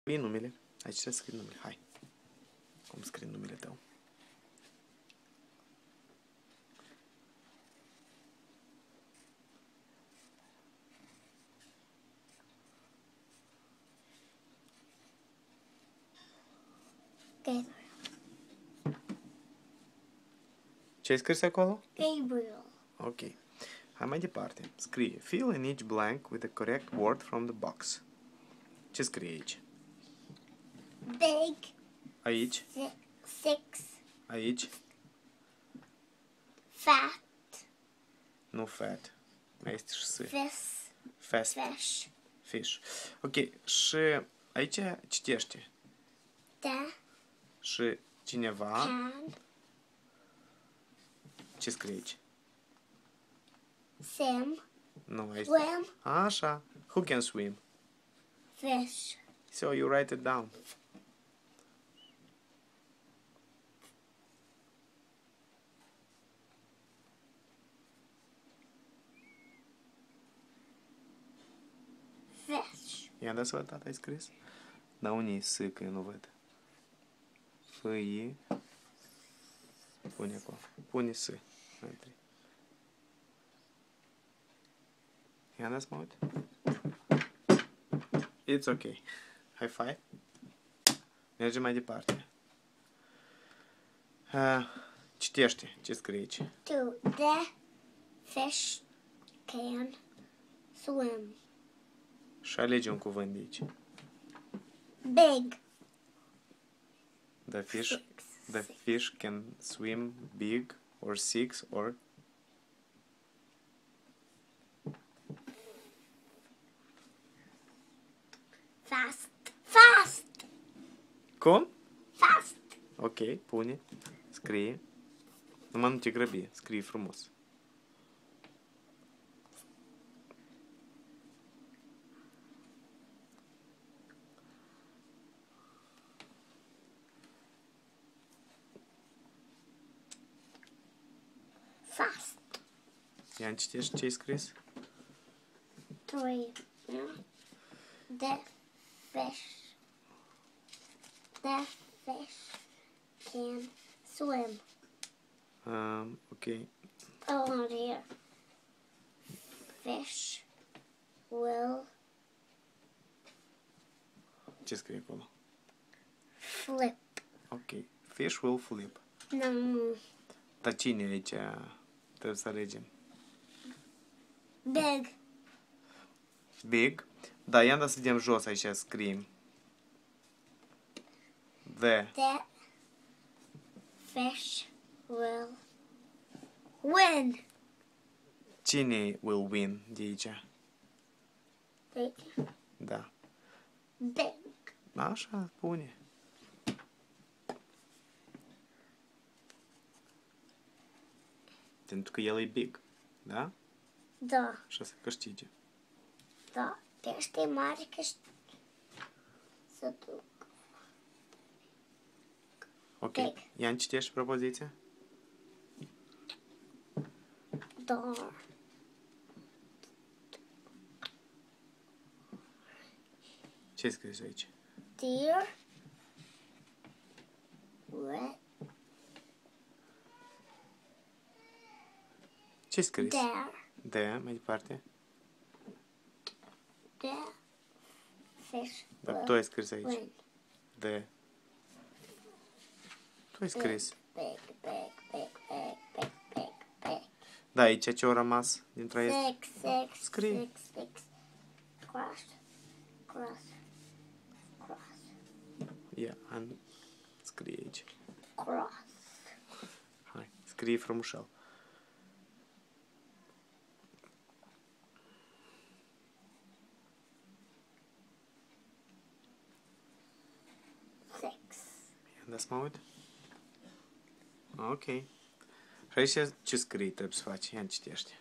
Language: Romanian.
Scrie numele. Aici trebuie să scrii numele. Hai. Cum scrii numele tău? Gabriel. Ce ai scris acolo? Gabriel. Ok. Hai mai departe. Scrie. Fill in each blank with the correct word from the box. Ce scrie aici? Big. Aici. Six. Aici. Fat. Nu fat. Mai este și s. Fish. Fast. Fish. Fish. Ok. Și aici citește. Da. Și cineva. Can. Ce scrie aici? Sim. Nu, aici. Swim. Așa. Who can swim? Fish. So you write it down. Fish. I-am dat să văd, tata, ai scris? Da, unii S, că eu nu văd. F-I. Pune acolo. Pune S. Întâi. I-am dat să mă uit? It's ok. High five. Mergem mai departe. Citește. Ce scrie aici? The fish can swim. Și alege un cuvânt de aici. Big. The fish can swim big or six or Fast. Fast. cum? Fast. Ok, pune. Scrie. Numai nu te grăbi. Scrie frumos. Fast. Ia citești ce ai scris? Three. Yeah. The fish can swim. Ok. Oh dear. Fish will Ce scrie acolo? flip. Ok. Fish will flip. No. Dar cine aici trebuie să alegem? Big. Big. Da, i-am dat să vedem jos aici scriem. The Fish will win. Cine will win de aici? Big. Da. Big. Așa, pune. Pentru că el e big. Da? Da. Și să câștige. Da. Pește mare că să duc. Ok. Big. Ia-mi citești propoziția? Da. Ce scris aici? Deer. What? Ce scris? There. De, mai departe. The fish Dar will tu ai scris aici. win. De. Tu ai scris. Big. Da, aici ce-au rămas dintre ele? Six. Scrie. Six. Cross. Ia, scrie aici. Cross. Hai, scrie frumușel. Six. Ia, să mă uit. Ok. Și aici ce scrie trebuie să faci? Ia, citește.